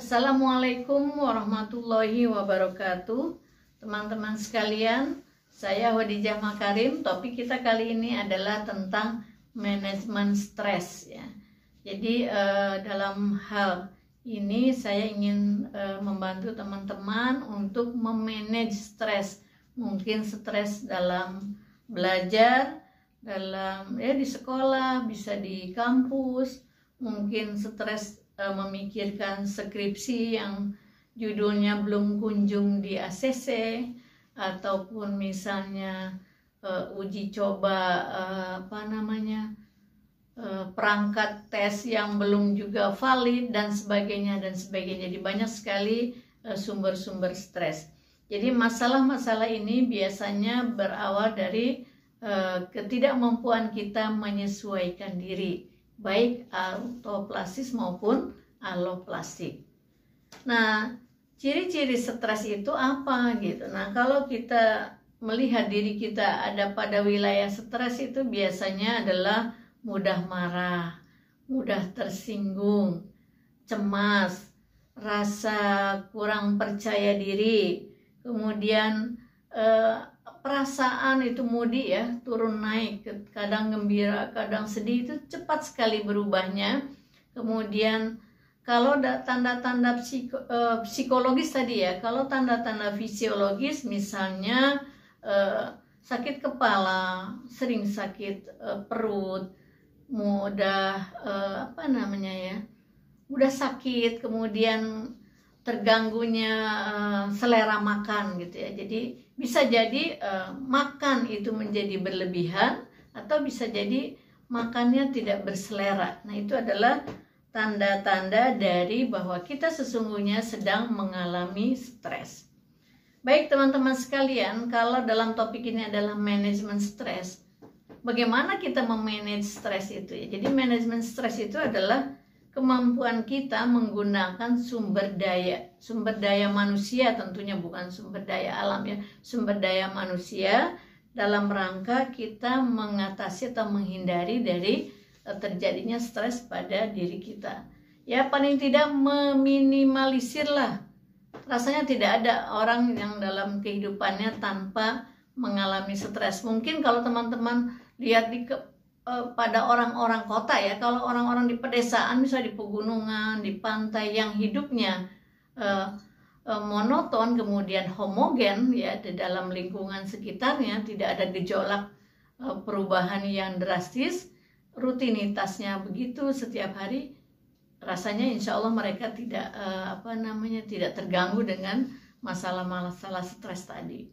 Assalamualaikum warahmatullahi wabarakatuh. Teman-teman sekalian, saya Khadijah Makarim. Topik kita kali ini adalah tentang manajemen stres ya. Jadi dalam hal ini saya ingin membantu teman-teman untuk memanage stres. Mungkin stres dalam belajar, dalam di sekolah, bisa di kampus, mungkin stres memikirkan skripsi yang judulnya belum kunjung di ACC, ataupun misalnya uji coba perangkat tes yang belum juga valid dan sebagainya dan sebagainya. Jadi banyak sekali sumber-sumber stres. Jadi masalah-masalah ini biasanya berawal dari ketidakmampuan kita menyesuaikan diri, baik autoplastis maupun aloplastik. Nah, ciri-ciri stres itu apa gitu. Nah, kalau kita melihat diri kita ada pada wilayah stres itu biasanya adalah mudah marah, mudah tersinggung, cemas, rasa kurang percaya diri, kemudian perasaan itu moody ya, turun naik, kadang gembira, kadang sedih, itu cepat sekali berubahnya. Kemudian kalau tanda-tanda psikologis tadi ya, kalau tanda-tanda fisiologis misalnya sakit kepala, sering sakit perut, mudah mudah sakit, kemudian terganggunya selera makan gitu ya. Jadi bisa jadi makan itu menjadi berlebihan, atau bisa jadi makannya tidak berselera. Nah, itu adalah tanda-tanda dari bahwa kita sesungguhnya sedang mengalami stres. Baik teman-teman sekalian, kalau dalam topik ini adalah manajemen stres, bagaimana kita memanage stres itu ya? Jadi manajemen stres itu adalah kemampuan kita menggunakan sumber daya manusia, tentunya bukan sumber daya alam ya, sumber daya manusia dalam rangka kita mengatasi atau menghindari dari terjadinya stres pada diri kita. Ya, paling tidak meminimalisir lah. Rasanya tidak ada orang yang dalam kehidupannya tanpa mengalami stres. Mungkin kalau teman-teman lihat pada orang-orang kota ya, kalau orang-orang di pedesaan, misalnya di pegunungan, di pantai yang hidupnya monoton, kemudian homogen ya, di dalam lingkungan sekitarnya tidak ada gejolak perubahan yang drastis, rutinitasnya begitu setiap hari, rasanya insya Allah mereka tidak tidak terganggu dengan masalah-masalah stres tadi.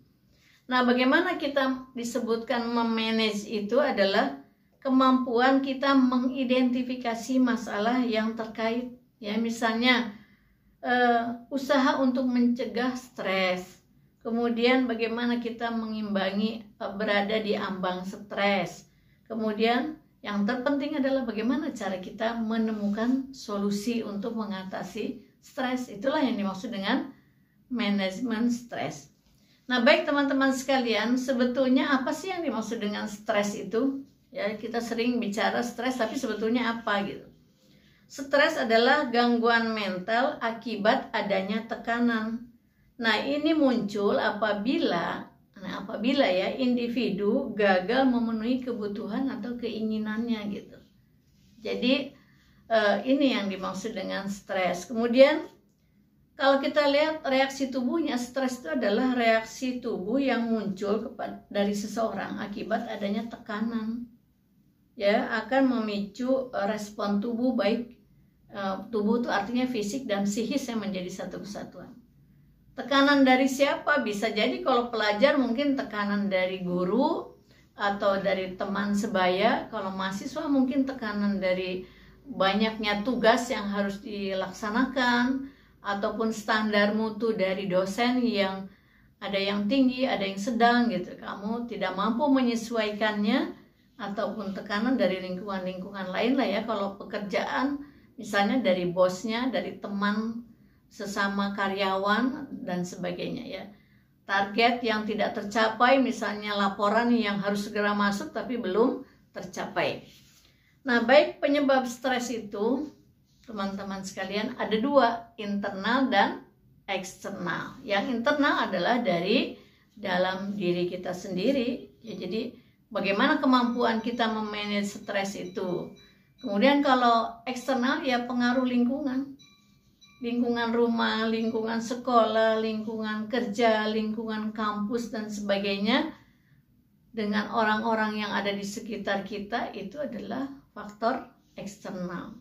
Nah, bagaimana kita disebutkan memanage itu adalah kemampuan kita mengidentifikasi masalah yang terkait ya, misalnya usaha untuk mencegah stres, kemudian bagaimana kita mengimbangi berada di ambang stres, kemudian yang terpenting adalah bagaimana cara kita menemukan solusi untuk mengatasi stres. Itulah yang dimaksud dengan manajemen stres. Nah, baik teman-teman sekalian, sebetulnya apa sih yang dimaksud dengan stres itu? Ya, kita sering bicara stres, tapi sebetulnya apa gitu? Stres adalah gangguan mental akibat adanya tekanan. Nah, ini muncul apabila ya individu gagal memenuhi kebutuhan atau keinginannya gitu. Jadi ini yang dimaksud dengan stres. Kemudian kalau kita lihat reaksi tubuhnya, stres itu adalah reaksi tubuh yang muncul dari seseorang akibat adanya tekanan. Ya, akan memicu respon tubuh, baik tubuh itu artinya fisik dan psikis yang menjadi satu kesatuan. Tekanan dari siapa? Bisa jadi kalau pelajar mungkin tekanan dari guru atau dari teman sebaya. Kalau mahasiswa mungkin tekanan dari banyaknya tugas yang harus dilaksanakan, ataupun standar mutu dari dosen yang ada yang tinggi, ada yang sedang gitu. Kamu tidak mampu menyesuaikannya, ataupun tekanan dari lingkungan-lingkungan lain lah ya. Kalau pekerjaan misalnya dari bosnya, dari teman sesama karyawan dan sebagainya ya. Target yang tidak tercapai, misalnya laporan yang harus segera masuk tapi belum tercapai. Nah, baik penyebab stres itu teman-teman sekalian, ada dua, internal dan eksternal. Yang internal adalah dari dalam diri kita sendiri, ya. Jadi bagaimana kemampuan kita memanage stres itu. Kemudian kalau eksternal ya pengaruh lingkungan. Lingkungan rumah, lingkungan sekolah, lingkungan kerja, lingkungan kampus dan sebagainya. Dengan orang-orang yang ada di sekitar kita, itu adalah faktor eksternal.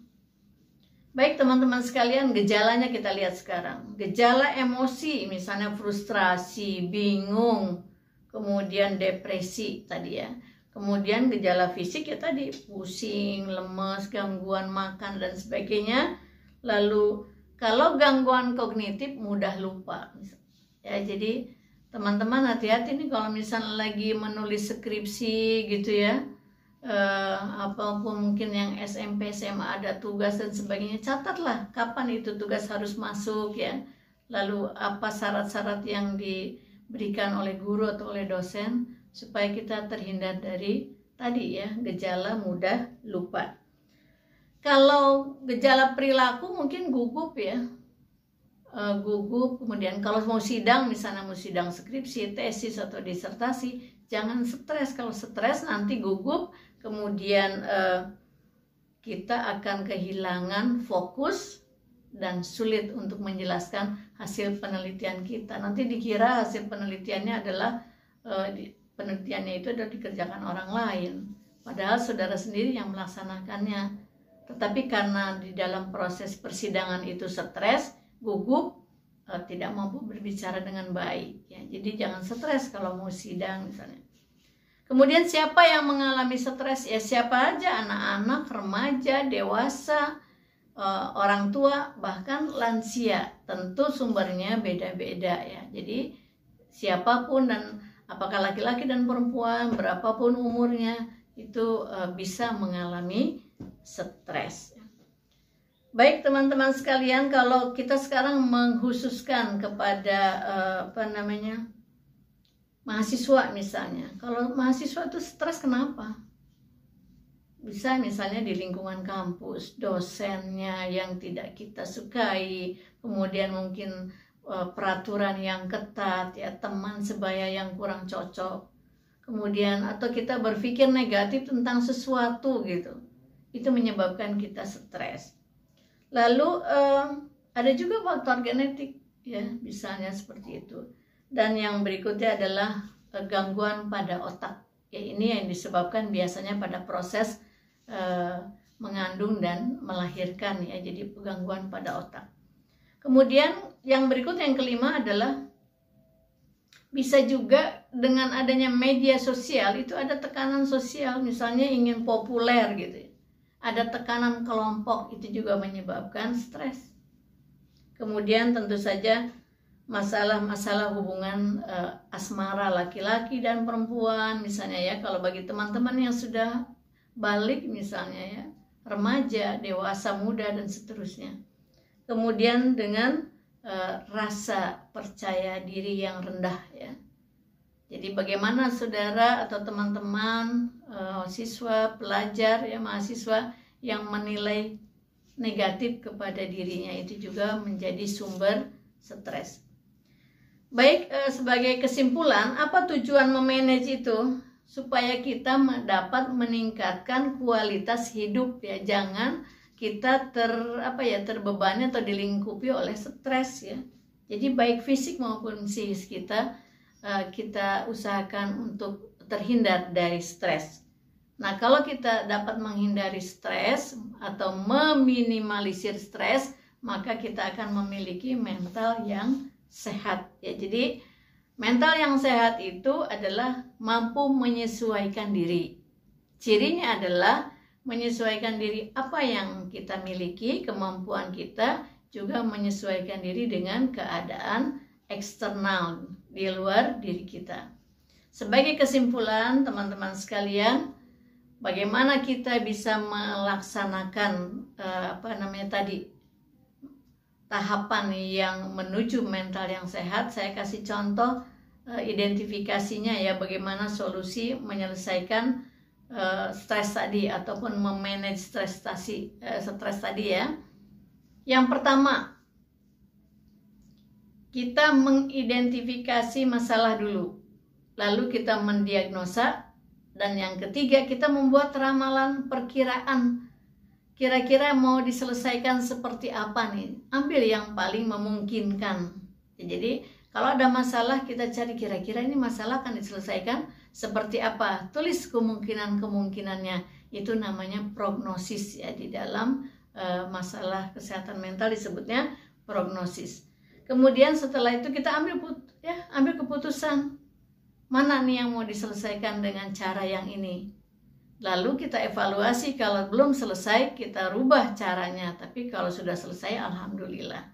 Baik teman-teman sekalian, gejalanya kita lihat sekarang. Gejala emosi, misalnya frustrasi, bingung, kemudian depresi tadi ya. Kemudian gejala fisik ya tadi, pusing, lemes, gangguan makan dan sebagainya. Lalu kalau gangguan kognitif, mudah lupa. Ya, jadi teman-teman hati-hati nih kalau misalnya lagi menulis skripsi gitu ya. Apapun mungkin yang SMP, SMA ada tugas dan sebagainya, catatlah kapan itu tugas harus masuk ya. Lalu apa syarat-syarat yang diberikan oleh guru atau oleh dosen supaya kita terhindar dari tadi ya, gejala mudah lupa. Kalau gejala perilaku mungkin gugup ya. Gugup, kemudian kalau mau sidang, misalnya mau sidang skripsi, tesis atau disertasi, jangan stres. Kalau stres nanti gugup, kemudian kita akan kehilangan fokus dan sulit untuk menjelaskan hasil penelitian kita. Nanti dikira hasil penelitiannya adalah penelitiannya itu adalah dikerjakan orang lain, padahal saudara sendiri yang melaksanakannya. Tetapi karena di dalam proses persidangan itu stres, gugup, tidak mampu berbicara dengan baik ya. Jadi jangan stres kalau mau sidang misalnya. Kemudian siapa yang mengalami stres? Ya siapa aja, anak-anak, remaja, dewasa, orang tua, bahkan lansia. Tentu sumbernya beda-beda ya. Jadi siapapun, dan apakah laki-laki dan perempuan, berapapun umurnya, itu bisa mengalami stres. Baik teman-teman sekalian, kalau kita sekarang mengkhususkan kepada mahasiswa misalnya. Kalau mahasiswa itu stres kenapa? Bisa misalnya di lingkungan kampus, dosennya yang tidak kita sukai, kemudian mungkin peraturan yang ketat, ya, teman sebaya yang kurang cocok. Kemudian atau kita berpikir negatif tentang sesuatu gitu. Itu menyebabkan kita stres. Lalu ada juga faktor genetik ya, misalnya seperti itu. Dan yang berikutnya adalah gangguan pada otak. Ya, ini yang disebabkan biasanya pada proses mengandung dan melahirkan ya, jadi gangguan pada otak. Kemudian yang berikut yang kelima adalah bisa juga dengan adanya media sosial itu ada tekanan sosial, misalnya ingin populer gitu. Ada tekanan kelompok, itu juga menyebabkan stres. Kemudian tentu saja masalah-masalah hubungan asmara laki-laki dan perempuan misalnya ya, kalau bagi teman-teman yang sudah balik misalnya ya, remaja, dewasa, muda dan seterusnya. Kemudian dengan rasa percaya diri yang rendah ya. Jadi bagaimana saudara atau teman-teman, siswa, pelajar ya, mahasiswa yang menilai negatif kepada dirinya, itu juga menjadi sumber stres. Baik, sebagai kesimpulan, apa tujuan memanage itu? Supaya kita dapat meningkatkan kualitas hidup ya, jangan kita terbebani atau dilingkupi oleh stres ya. Jadi baik fisik maupun psikis kita usahakan untuk terhindar dari stres. Nah, kalau kita dapat menghindari stres atau meminimalisir stres, maka kita akan memiliki mental yang sehat ya. Jadi mental yang sehat itu adalah mampu menyesuaikan diri. Cirinya adalah menyesuaikan diri apa yang kita miliki, kemampuan kita, juga menyesuaikan diri dengan keadaan eksternal di luar diri kita. Sebagai kesimpulan teman-teman sekalian, bagaimana kita bisa melaksanakan tahapan yang menuju mental yang sehat? Saya kasih contoh identifikasinya ya, bagaimana solusi menyelesaikan stres tadi ataupun memanage stres tadi ya. Yang pertama, kita mengidentifikasi masalah dulu, lalu kita mendiagnosa, dan yang ketiga kita membuat ramalan perkiraan. Kira-kira mau diselesaikan seperti apa nih? Ambil yang paling memungkinkan. Jadi kalau ada masalah kita cari kira-kira ini masalah akan diselesaikan seperti apa. Tulis kemungkinan-kemungkinannya. Itu namanya prognosis ya, di dalam masalah kesehatan mental disebutnya prognosis. Kemudian setelah itu kita ambil keputusan. Mana nih yang mau diselesaikan dengan cara yang ini. Lalu kita evaluasi, kalau belum selesai kita rubah caranya. Tapi kalau sudah selesai alhamdulillah.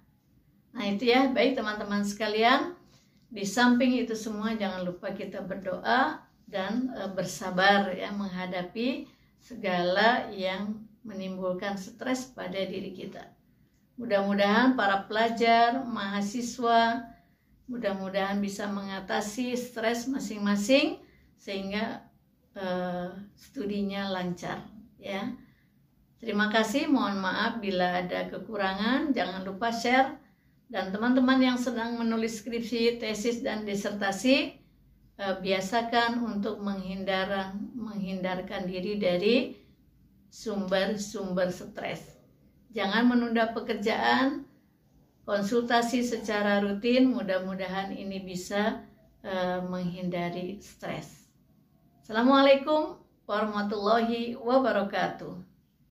Nah itu ya, baik teman-teman sekalian. Di samping itu semua jangan lupa kita berdoa dan bersabar ya menghadapi segala yang menimbulkan stres pada diri kita. Mudah-mudahan para pelajar, mahasiswa, mudah-mudahan bisa mengatasi stres masing-masing sehingga studinya lancar ya. Terima kasih, mohon maaf bila ada kekurangan, jangan lupa share. Dan teman-teman yang sedang menulis skripsi, tesis, dan disertasi, biasakan untuk menghindarkan diri dari sumber-sumber stres. Jangan menunda pekerjaan, konsultasi secara rutin, mudah-mudahan ini bisa menghindari stres. Assalamualaikum warahmatullahi wabarakatuh.